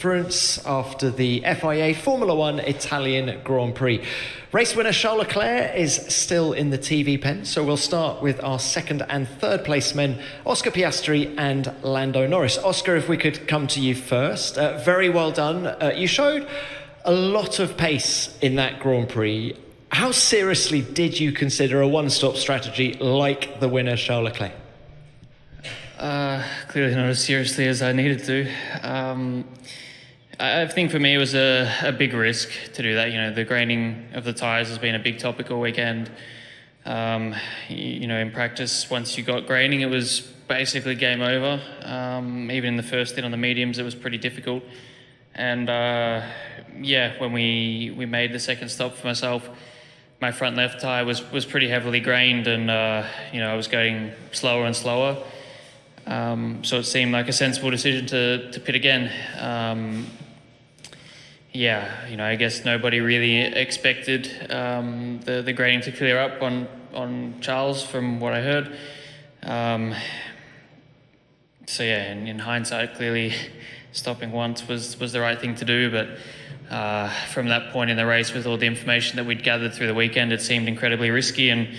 conference after the FIA Formula One Italian Grand Prix. Race winner Charles Leclerc is still in the TV pen, so we'll start with our second and third place men, Oscar Piastri and Lando Norris. Oscar, if we could come to you first. Very well done. You showed a lot of pace in that Grand Prix. How seriously did you consider a one-stop strategy like the winner Charles Leclerc? Clearly not as seriously as I needed to. I think for me it was a big risk to do that. You know, the graining of the tyres has been a big topic all weekend. You know, in practice, once you got graining, it was basically game over. Even in the first stint on the mediums, it was pretty difficult. And yeah, when we made the second stop for myself, my front left tyre was pretty heavily grained, and you know, I was going slower and slower. So it seemed like a sensible decision to pit again. Yeah, you know, I guess nobody really expected the grading to clear up on Charles, from what I heard. So yeah, in hindsight, clearly stopping once was the right thing to do, but from that point in the race, with all the information that we'd gathered through the weekend, it seemed incredibly risky. And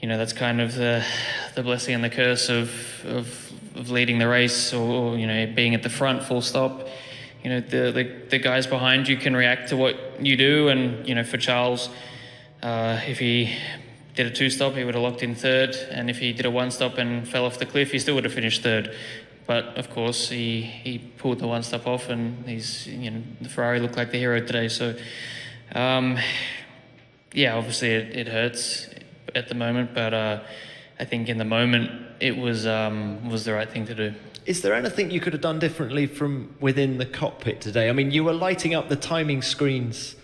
you know, that's kind of the blessing and the curse of leading the race, or you know, being at the front, full stop. You know, the guys behind you can react to what you do, and you know, for Charles, if he did a two-stop, he would have locked in third, and if he did a one-stop and fell off the cliff, he still would have finished third. But of course, he pulled the one-stop off, and you know, the Ferrari looked like the hero today. So yeah, obviously it hurts at the moment, but I think in the moment it was the right thing to do. Is there anything you could have done differently from within the cockpit today? I mean, you were lighting up the timing screens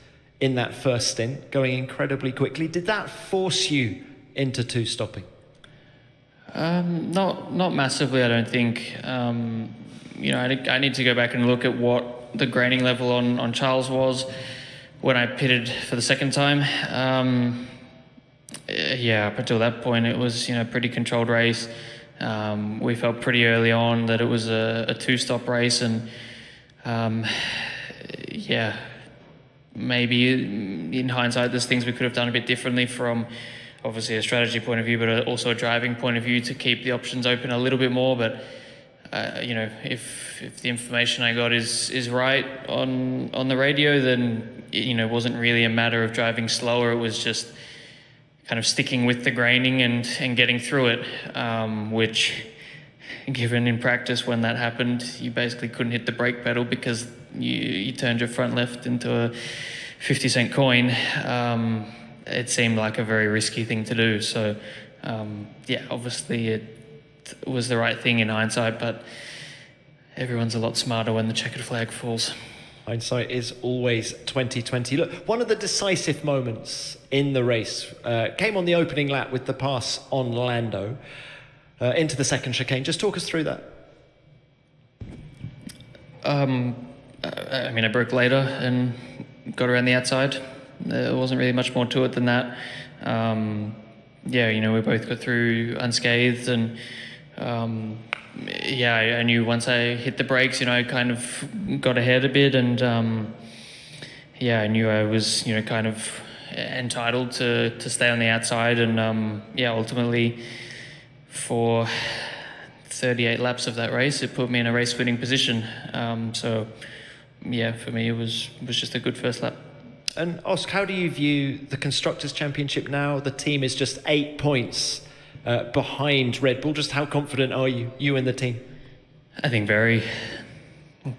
in that first stint, going incredibly quickly. Did that force you into two-stopping? Not massively, I don't think. You know, I need to go back and look at what the graining level on Charles was when I pitted for the second time. Yeah, up until that point, it was, you know, a pretty controlled race. We felt pretty early on that it was a two-stop race, and yeah, maybe in hindsight there's things we could have done a bit differently from obviously a strategy point of view, but also a driving point of view, to keep the options open a little bit more. But you know, if the information I got is right on the radio, then you know, it wasn't really a matter of driving slower. It was just kind of sticking with the graining and getting through it, which, given in practice when that happened, you basically couldn't hit the brake pedal because you turned your front left into a 50-cent coin. It seemed like a very risky thing to do. So yeah, obviously it was the right thing in hindsight, but everyone's a lot smarter when the checkered flag falls. Hindsight is always 2020. Look, one of the decisive moments in the race came on the opening lap with the pass on Lando into the second chicane. Just talk us through that. I mean, I broke later and got around the outside. There wasn't really much more to it than that. Yeah, you know, we both got through unscathed, and yeah, I knew once I hit the brakes, you know, I kind of got ahead a bit, and yeah, I knew I was, you know, kind of entitled to stay on the outside, and yeah, ultimately for 38 laps of that race, it put me in a race-winning position. So yeah, for me, it was just a good first lap. And Oscar, how do you view the Constructors' Championship now? The team is just 8 points behind Red Bull. Just how confident are you and the team? I think very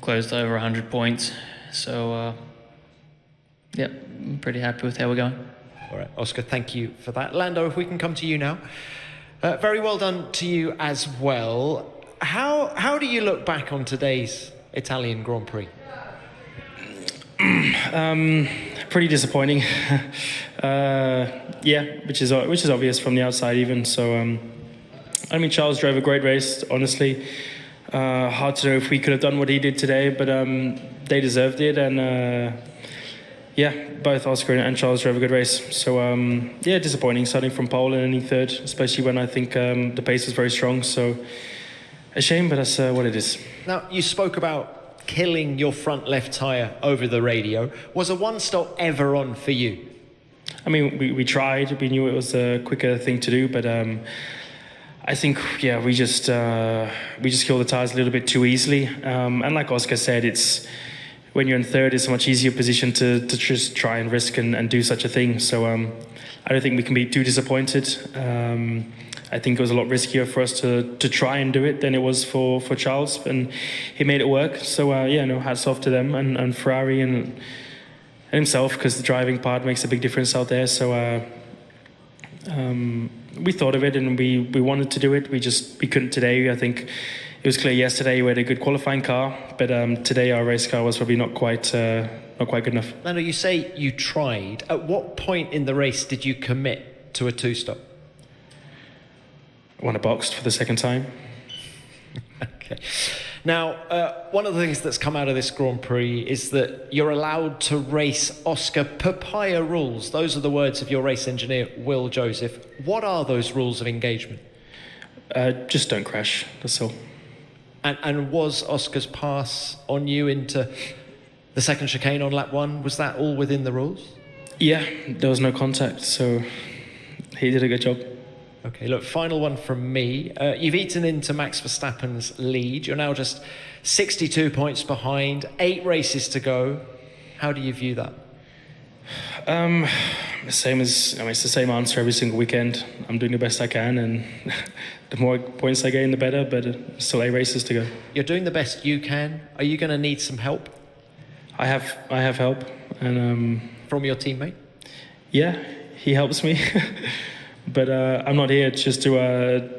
close to over 100 points. So, yeah, I'm pretty happy with how we're going. All right, Oscar, thank you for that. Lando, if we can come to you now. Very well done to you as well. How do you look back on today's Italian Grand Prix? Pretty disappointing. Yeah, which is obvious from the outside even. So I mean, Charles drove a great race, honestly. Hard to know if we could have done what he did today, but they deserved it, and yeah, both Oscar and Charles drove a good race. So yeah, disappointing starting from pole and ending third, especially when I think the pace was very strong. So a shame, but that's what it is. Now, you spoke about killing your front left tyre over the radio. Was a one-stop ever on for you? I mean, we tried. We knew it was a quicker thing to do, but I think, yeah, we just kill the tires a little bit too easily. And like Oscar said, it's when you're in third, it's a much easier position to just try and risk and do such a thing. So I don't think we can be too disappointed. I think it was a lot riskier for us to try and do it than it was for Charles, and he made it work. So yeah, no, hats off to them and Ferrari and himself, because the driving part makes a big difference out there. So we thought of it and we wanted to do it. We couldn't today. I think it was clear yesterday we had a good qualifying car, but today our race car was probably not quite good enough. Lando, you say you tried. At what point in the race did you commit to a two-stop? I won a boxed for the second time. Okay. Now, one of the things that's come out of this Grand Prix is that you're allowed to race Oscar Papaya rules. Those are the words of your race engineer, Will Joseph. What are those rules of engagement? Just don't crash, that's all. And was Oscar's pass on you into the second chicane on lap 1, was that all within the rules? Yeah, there was no contact, so he did a good job. Okay, look, final one from me. You've eaten into Max Verstappen's lead. You're now just 62 points behind, 8 races to go. How do you view that? It's the same answer every single weekend. I'm doing the best I can, and the more points I gain, the better, but still 8 races to go. You're doing the best you can. Are you going to need some help? I have help, and from your teammate? Yeah, he helps me. But I'm not here just to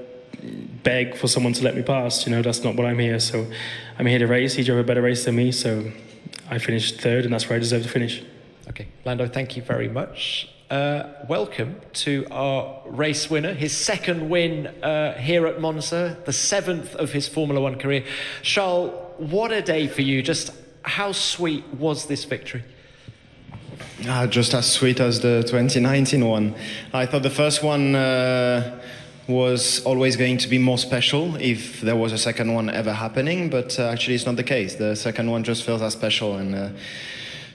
beg for someone to let me pass. You know, that's not what I'm here. So I'm here to race. He drove a better race than me, so I finished third, and that's where I deserve to finish. Okay, Lando, thank you very much. Welcome to our race winner, his second win here at Monza, the 7th of his Formula One career. Charles, what a day for you. Just how sweet was this victory? Just as sweet as the 2019 one. I thought the first one was always going to be more special if there was a second one ever happening, but actually it's not the case. The second one just feels as special, and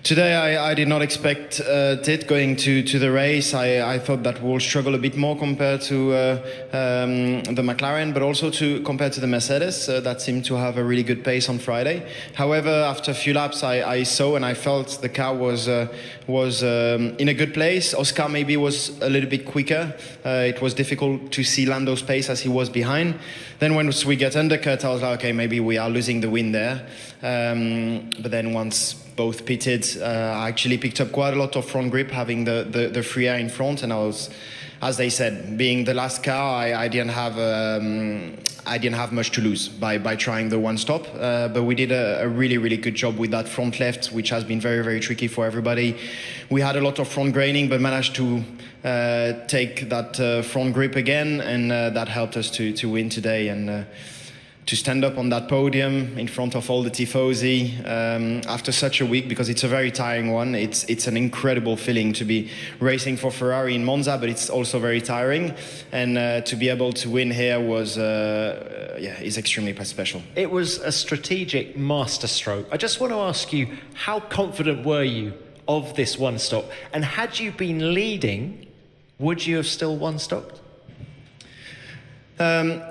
today I did not expect it going to the race. I thought that we'll struggle a bit more compared to the McLaren, but also compared to the Mercedes that seemed to have a really good pace on Friday. However, after a few laps, I saw and I felt the car was in a good place. Oscar maybe was a little bit quicker. It was difficult to see Lando's pace as he was behind. Then once we get undercut, I was like, okay, maybe we are losing the win there. But then once both pitted, I actually picked up quite a lot of front grip, having the free air in front, and I was, as they said, being the last car, I didn't have much to lose by trying the one stop. But we did a really good job with that front left, which has been very tricky for everybody. We had a lot of front graining, but managed to take that front grip again, and that helped us to win today and to stand up on that podium in front of all the tifosi after such a week, because it's a very tiring one. It's an incredible feeling to be racing for Ferrari in Monza, but it's also very tiring, and to be able to win here was is extremely special. It was a strategic masterstroke. I just want to ask you, how confident were you of this one stop, and had you been leading, would you have still one stopped?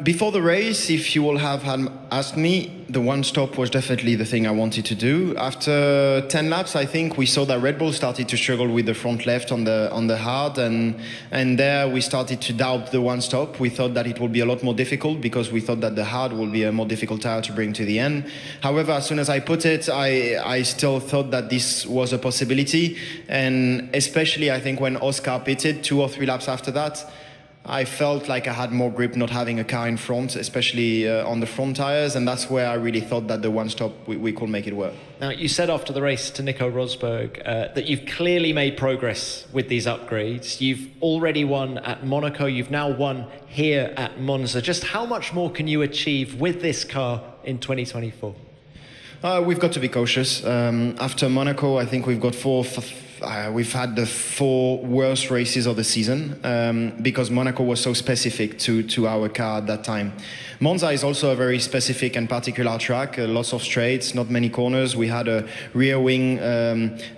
Before the race, if you all have asked me, the one stop was definitely the thing I wanted to do. After 10 laps, I think we saw that Red Bull started to struggle with the front left on the hard, and there we started to doubt the one stop. We thought that it would be a lot more difficult, because we thought that the hard will be a more difficult tire to bring to the end. However, as soon as I put it, I still thought that this was a possibility, and especially I think when Oscar pitted 2 or 3 laps after that, I felt like I had more grip not having a car in front, especially on the front tires, and that's where I really thought that the one stop we could make it work. Now, you said after the race to Nico Rosberg that you've clearly made progress with these upgrades. You've already won at Monaco, you've now won here at Monza. Just how much more can you achieve with this car in 2024? We've got to be cautious. After Monaco, I think we've got we've had the 4 worst races of the season because Monaco was so specific to our car at that time. Monza is also a very specific and particular track, lots of straights, not many corners. We had a rear wing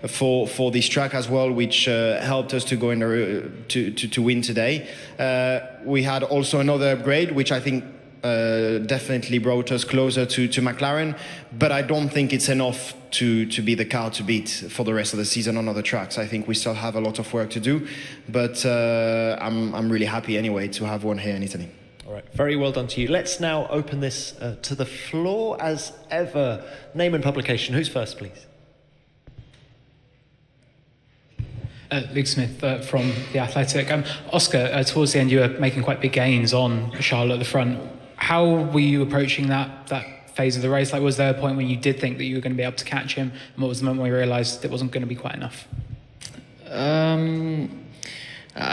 for this track as well, which helped us to go in to win today. We had also another upgrade, which I think definitely brought us closer to McLaren, but I don't think it's enough to be the car to beat for the rest of the season on other tracks. I think we still have a lot of work to do, but I'm really happy anyway to have one here in Italy. All right, very well done to you. Let's now open this to the floor as ever. Name and publication. Who's first, please? Luke Smith from The Athletic. Oscar, towards the end you were making quite big gains on Charles at the front. How were you approaching that phase of the race? Like, was there a point when you did think that you were going to be able to catch him? And what was the moment when you realised it wasn't going to be quite enough? I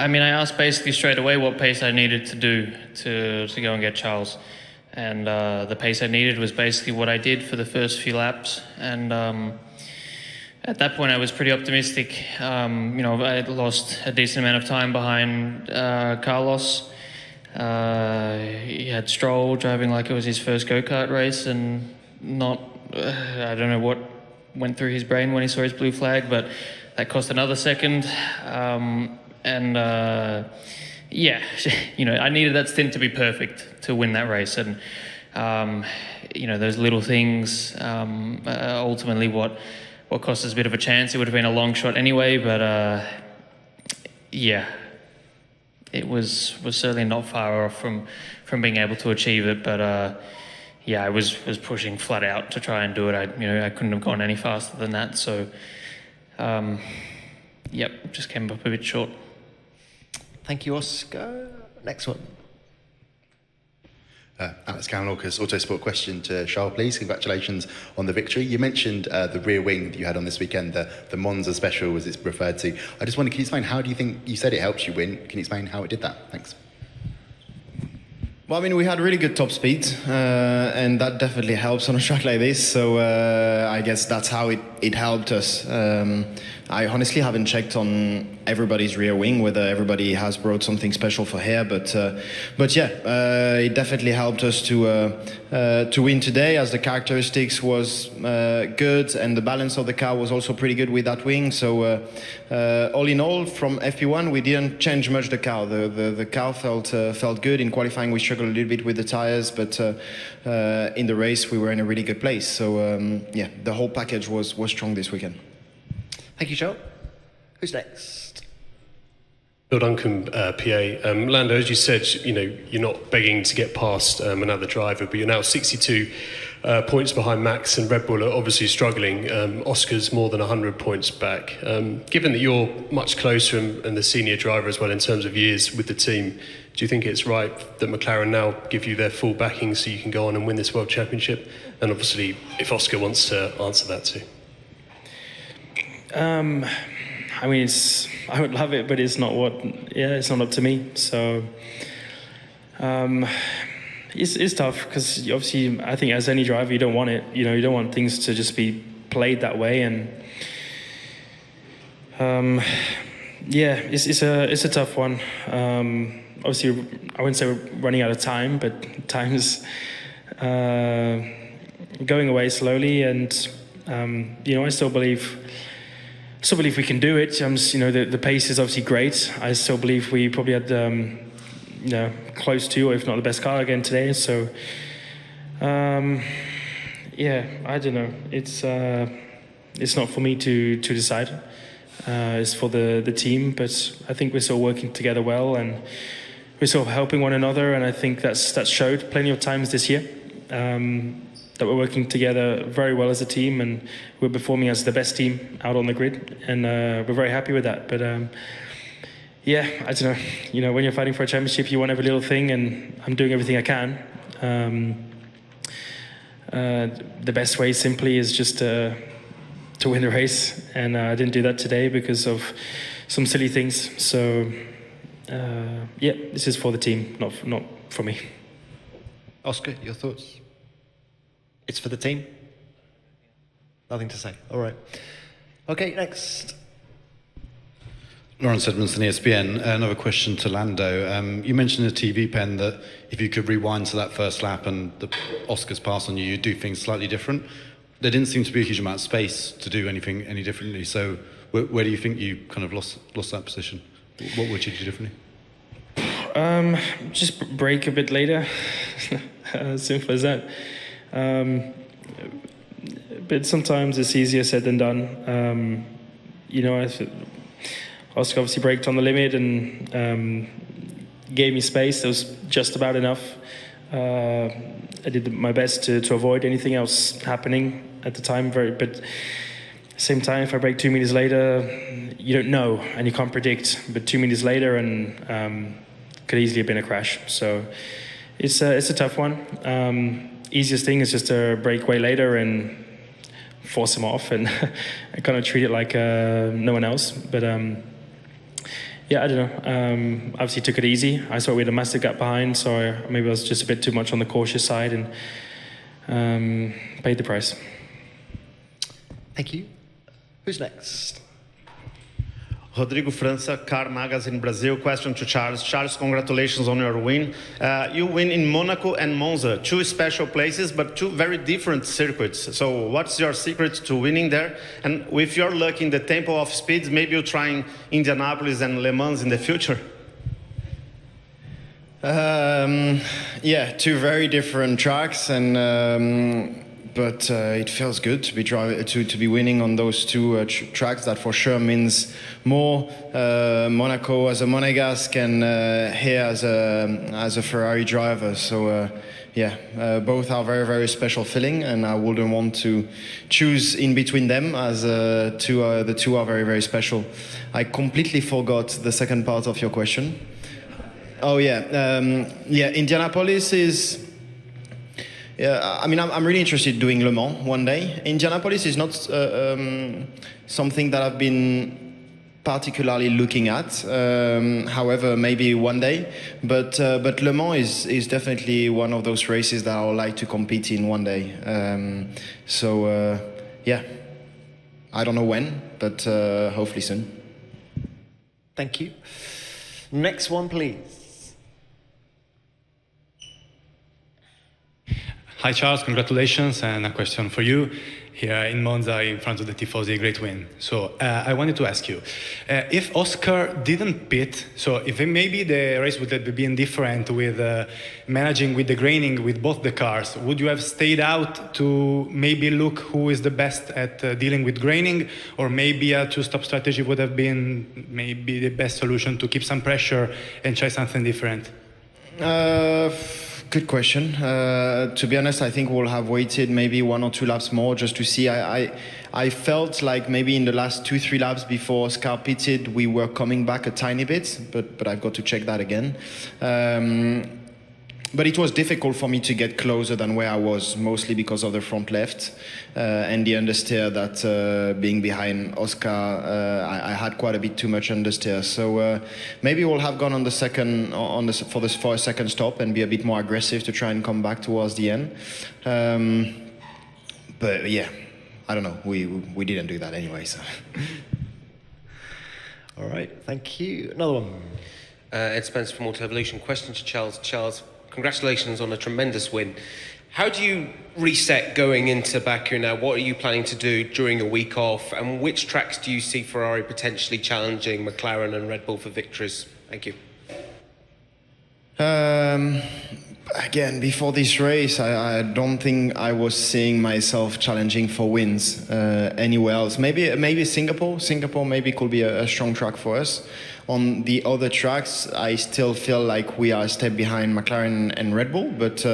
mean, I asked basically straight away what pace I needed to do to go and get Charles. And the pace I needed was basically what I did for the first few laps. And at that point, I was pretty optimistic. I had lost a decent amount of time behind Carlos. He had Stroll driving like it was his first go-kart race, and I don't know what went through his brain when he saw his blue flag, but that cost another second. I needed that stint to be perfect to win that race. And, those little things, ultimately what cost us a bit of a chance. It would have been a long shot anyway, but it was certainly not far off from being able to achieve it. But I was pushing flat out to try and do it. I couldn't have gone any faster than that. So, just came up a bit short. Thank you, Oscar. Next one. Alex Kalinauckas, Autosport question to Charles, please. Congratulations on the victory. You mentioned the rear wing that you had on this weekend, the Monza special, as it's referred to. I just wonder, can you explain, how do you think, you said it helped you win, can you explain how it did that? Thanks. Well, I mean, we had really good top speed, and that definitely helps on a track like this. So I guess that's how it helped us. I honestly haven't checked on everybody's rear wing, whether everybody has brought something special for here, but it definitely helped us to win today, as the characteristics was good and the balance of the car was also pretty good with that wing. So all in all, from FP1 we didn't change much the car. The car felt good. In qualifying we struggled a little bit with the tires, but in the race we were in a really good place. So the whole package was strong this weekend. Thank you, Charles. Who's next? Bill Duncan, PA. Lando, as you said, you're not begging to get past another driver, but you're now 62 points behind Max, and Red Bull are obviously struggling. Oscar's more than 100 points back. Given that you're much closer and the senior driver as well in terms of years with the team, do you think it's right that McLaren now give you their full backing so you can go on and win this World Championship? And obviously, if Oscar wants to answer that too. I mean, I would love it, but it's not it's not up to me. So it's tough, because obviously I think as any driver you don't want it. You don't want things to just be played that way, and it's a tough one. Obviously I wouldn't say we're running out of time, but time's going away slowly, and I still believe we can do it. The pace is obviously great. I still believe we probably had close to, or if not the best car again today. So I don't know. It's not for me to decide. It's for the team, but I think we're still working together well, and we're sort of helping one another, and I think that's showed plenty of times this year. That we're working together very well as a team, and we're performing as the best team out on the grid, and we're very happy with that. But I don't know. When you're fighting for a championship, you want every little thing, and I'm doing everything I can. The best way simply is just to win the race, and I didn't do that today because of some silly things. So this is for the team, not for me. Oscar, your thoughts? It's for the team? Nothing to say. All right. Okay, next. Lawrence Edmondson, ESPN. Another question to Lando. You mentioned in the TV pen that if you could rewind to that first lap and the Oscar's pass on you, you'd do things slightly different. There didn't seem to be a huge amount of space to do anything any differently. So where do you think you kind of lost that position? What would you do differently? Just brake a bit later. Simple as that. But sometimes it's easier said than done. Oscar obviously braked on the limit and gave me space. That was just about enough. I did my best to avoid anything else happening at the time. But at the same time, if I brake 2 meters later, you don't know and you can't predict. But 2 meters later, and could easily have been a crash. So it's a tough one. Easiest thing is just to brake way later and force him off and kind of treat it like no one else. But yeah, I don't know. Obviously took it easy. I saw we had a massive gap behind, so maybe I was just a bit too much on the cautious side and paid the price. Thank you. Who's next? Rodrigo França, Car Magazine Brazil. Question to Charles. Charles, congratulations on your win. You win in Monaco and Monza, two special places, but two very different circuits. So what's your secret to winning there? And with your luck in the tempo of speeds, maybe you're trying Indianapolis and Le Mans in the future? Yeah, two very different tracks, and but it feels good to be winning on those two tracks. That for sure means more. Monaco as a Monegasque and here as a Ferrari driver. So yeah, both are very, very special feeling, and I wouldn't want to choose in between them, as the two are very, very special. I completely forgot the second part of your question. Oh yeah, yeah. Indianapolis is. Yeah, I mean, I'm really interested in doing Le Mans one day. Indianapolis is not something that I've been particularly looking at. However, maybe one day. But Le Mans is definitely one of those races that I would like to compete in one day. So yeah, I don't know when, but hopefully soon. Thank you. Next one, please. Hi Charles, congratulations, and a question for you. Here in Monza, in front of the Tifosi, a great win. So I wanted to ask you, if Oscar didn't pit, so if maybe the race would have been different with managing with the graining with both the cars, would you have stayed out to maybe look who is the best at dealing with graining, or maybe a two-stop strategy would have been maybe the best solution to keep some pressure and try something different? Good question. To be honest, I think we'll have waited maybe 1 or 2 laps more just to see. I felt like maybe in the last 2-3 laps before Oscar pitted, we were coming back a tiny bit, but I've got to check that again. But it was difficult for me to get closer than where I was, mostly because of the front left and the understeer. That being behind Oscar, I had quite a bit too much understeer. So maybe we'll have gone on the second for a second stop and be a bit more aggressive to try and come back towards the end. But yeah, I don't know. We didn't do that anyway. So. All right, thank you. Another one. Ed Spence from Auto Evolution. Question to Charles. Charles, congratulations on a tremendous win. How do you reset going into Baku now? What are you planning to do during the week off? And which tracks do you see Ferrari potentially challenging McLaren and Red Bull for victories? Thank you. Again, before this race, I don't think I was seeing myself challenging for wins anywhere else. Maybe Singapore. Singapore maybe could be a strong track for us. On the other tracks, I still feel like we are a step behind McLaren and Red Bull, but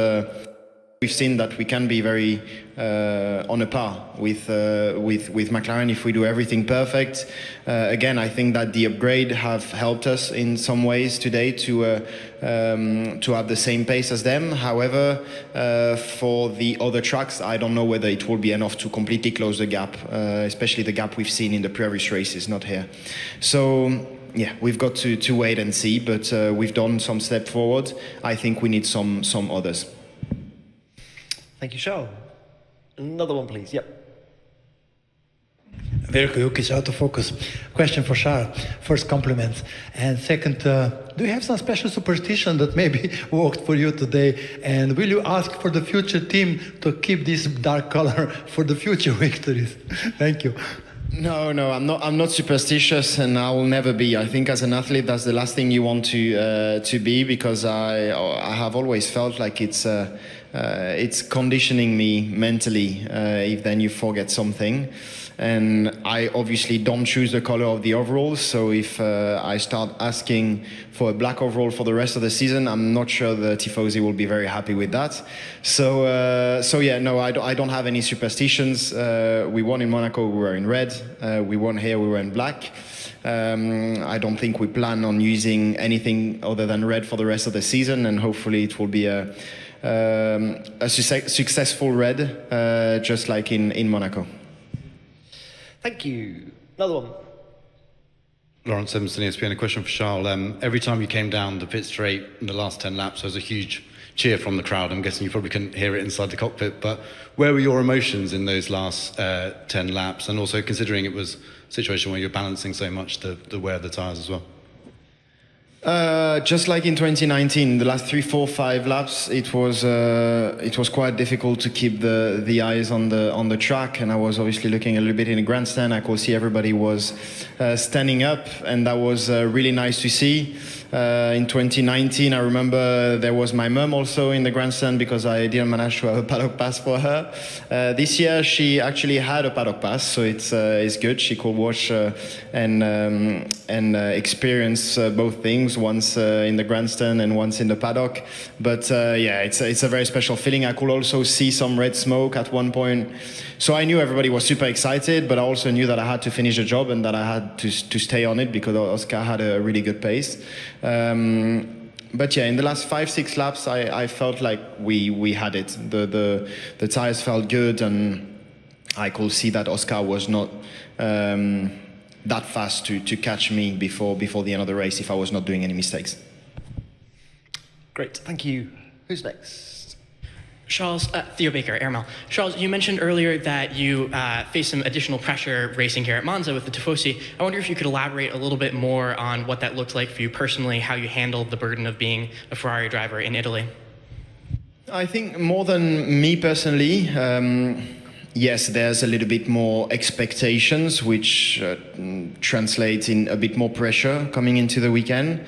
we've seen that we can be very on a par with McLaren if we do everything perfect. Again, I think that the upgrade have helped us in some ways today to have the same pace as them. However, for the other tracks, I don't know whether it will be enough to completely close the gap, especially the gap we've seen in the previous races, not here. So. Yeah, we've got to wait and see, but we've done some step forward. I think we need some others. Thank you, Charles. Another one, please. Yep. Very quick, it's out of focus. Question for Charles. First, compliment. And second, do you have some special superstition that maybe worked for you today? And will you ask for the future team to keep this dark color for the future victories? Thank you. No, I'm not superstitious, and I will never be. I think as an athlete, that's the last thing you want to be, because I have always felt like it's conditioning me mentally if then you forget something. And I obviously don't choose the color of the overalls, so if I start asking for a black overall for the rest of the season, I'm not sure the Tifosi will be very happy with that. So yeah, no, I don't have any superstitions. We won in Monaco, we were in red. We won here, we were in black. I don't think we plan on using anything other than red for the rest of the season, and hopefully it will be a successful red, just like in Monaco. Thank you. Another one. Lawrence Emerson, ESPN. A question for Charles. Every time you came down the pit straight in the last 10 laps, there was a huge cheer from the crowd. I'm guessing you probably couldn't hear it inside the cockpit, but where were your emotions in those last 10 laps? And also considering it was a situation where you're balancing so much the wear of the tyres as well. Just like in 2019, the last 3, 4, 5 laps, it was quite difficult to keep the eyes on the track, and I was obviously looking a little bit in the grandstand. I could see everybody was standing up, and that was really nice to see. In 2019, I remember there was my mum also in the grandstand because I didn't manage to have a paddock pass for her. This year, she actually had a paddock pass, so it's good. She could watch and experience both things, once in the grandstand and once in the paddock. But yeah, it's a very special feeling. I could also see some red smoke at one point. So I knew everybody was super excited, but I also knew that I had to finish the job and that I had to stay on it because Oscar had a really good pace. But yeah, in the last 5, 6 laps, I felt like we had it. The tires felt good, and I could see that Oscar was not that fast to catch me before the end of the race if I was not doing any mistakes. Great, thank you. Who's next? Charles, Theo Baker, Airmail. Charles, you mentioned earlier that you faced some additional pressure racing here at Monza with the Tifosi. I wonder if you could elaborate a little bit more on what that looked like for you personally, how you handled the burden of being a Ferrari driver in Italy. I think more than me personally, yes, there's a little bit more expectations, which translate in a bit more pressure coming into the weekend.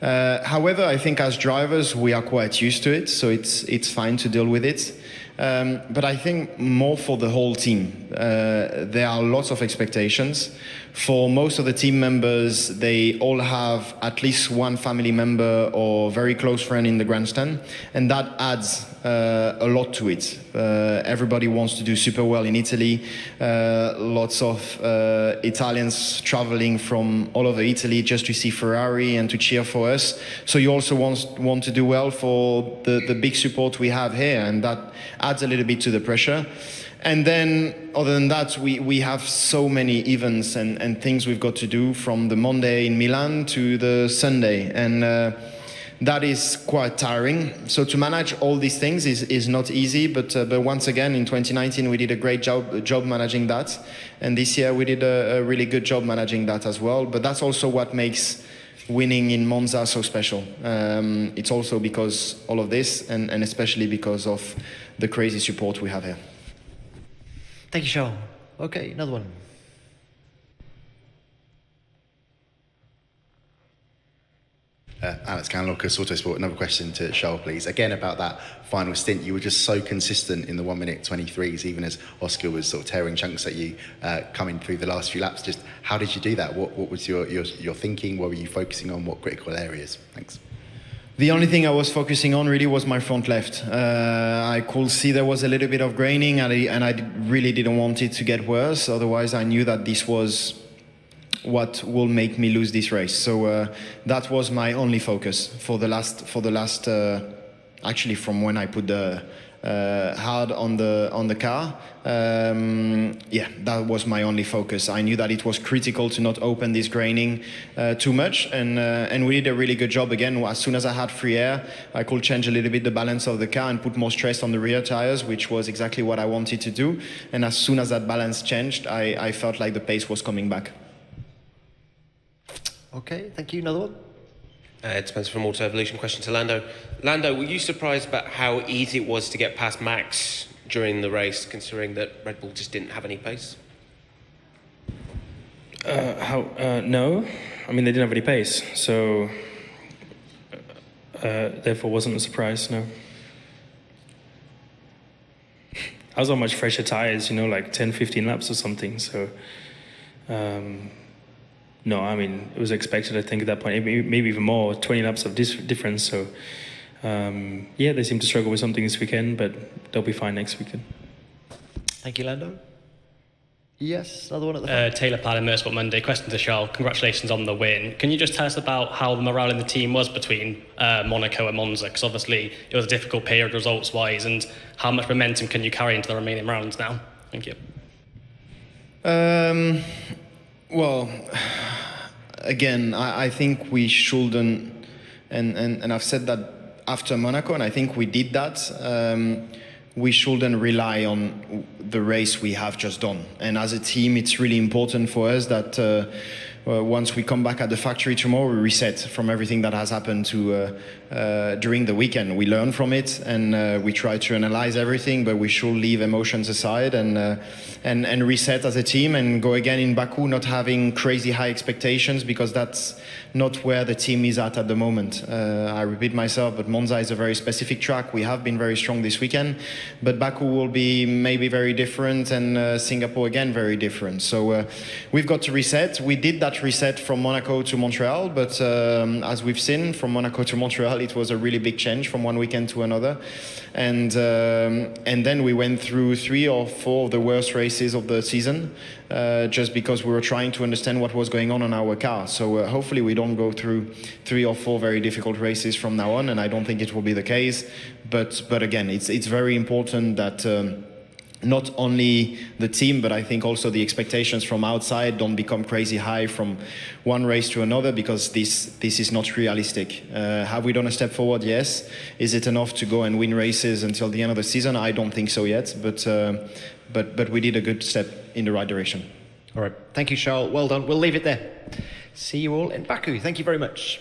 However, I think as drivers, we are quite used to it, so it's fine to deal with it. But I think more for the whole team. There are lots of expectations. For most of the team members, they all have at least one family member or very close friend in the grandstand, and that adds a lot to it. Everybody wants to do super well in Italy. Lots of Italians traveling from all over Italy just to see Ferrari and to cheer for us. So you also want to do well for the big support we have here, and that adds a little bit to the pressure. And then, other than that, we have so many events and things we've got to do, from the Monday in Milan to the Sunday. And that is quite tiring. So to manage all these things is not easy. But once again, in 2019, we did a great job managing that. And this year, we did a really good job managing that as well. But that's also what makes winning in Monza so special. It's also because all of this, and especially because of the crazy support we have here. Thank you, Charles. Okay, another one. Alex Canlocus, Autosport. Another question to Charles, please. Again, about that final stint. You were just so consistent in the 1-minute 23s, even as Oscar was sort of tearing chunks at you coming through the last few laps. Just how did you do that? What was your thinking? What were you focusing on? What critical areas? Thanks. The only thing I was focusing on really was my front left. I could see there was a little bit of graining, and I really didn't want it to get worse. Otherwise, I knew that this was what will make me lose this race. So that was my only focus for the last. Actually, from when I put the hard on the car. Yeah, that was my only focus. I knew that it was critical to not open this graining too much, and we did a really good job again. As soon as I had free air, I could change a little bit the balance of the car and put more stress on the rear tires, which was exactly what I wanted to do. And as soon as that balance changed, I felt like the pace was coming back. Okay, thank you. Another one? Ed Spencer from Auto Evolution. Question to Lando. Lando, were you surprised about how easy it was to get past Max during the race, considering that Red Bull just didn't have any pace? No. I mean, they didn't have any pace, so therefore wasn't a surprise, no. I was on much fresher tires, like 10, 15 laps or something, so... no, I mean, it was expected, I think, at that point, maybe even more, 20 laps of difference. So, yeah, they seem to struggle with something this weekend, but they'll be fine next weekend. Thank you, Lando. Yes, another one at the front. Taylor Pallin, Motorsport Monday. Question to Charles. Congratulations on the win. Can you just tell us about how the morale in the team was between Monaco and Monza? Because obviously it was a difficult period results-wise, and how much momentum can you carry into the remaining rounds now? Thank you. Well, again, I think we shouldn't, and I've said that after Monaco, and I think we did that. We shouldn't rely on the race we have just done. And as a team, it's really important for us that once we come back at the factory tomorrow, we reset from everything that has happened during the weekend. We learn from it, and we try to analyze everything, but we should leave emotions aside and reset as a team and go again in Baku, not having crazy high expectations, because that's not where the team is at the moment. I repeat myself, but Monza is a very specific track. We have been very strong this weekend, but Baku will be maybe very different, and Singapore again very different. So we've got to reset. We did that reset from Monaco to Montreal, but as we've seen, from Monaco to Montreal, it was a really big change from one weekend to another. And then we went through 3 or 4 of the worst races of the season, just because we were trying to understand what was going on our car. So hopefully we don't go through 3 or 4 very difficult races from now on, and I don't think it will be the case. But again, it's very important that not only the team, but I think also the expectations from outside don't become crazy high from one race to another, because this is not realistic. Have we done a step forward? Yes. Is it enough to go and win races until the end of the season? I don't think so yet, but we did a good step in the right direction. All right. Thank you, Charles. Well done. We'll leave it there. See you all in Baku. Thank you very much.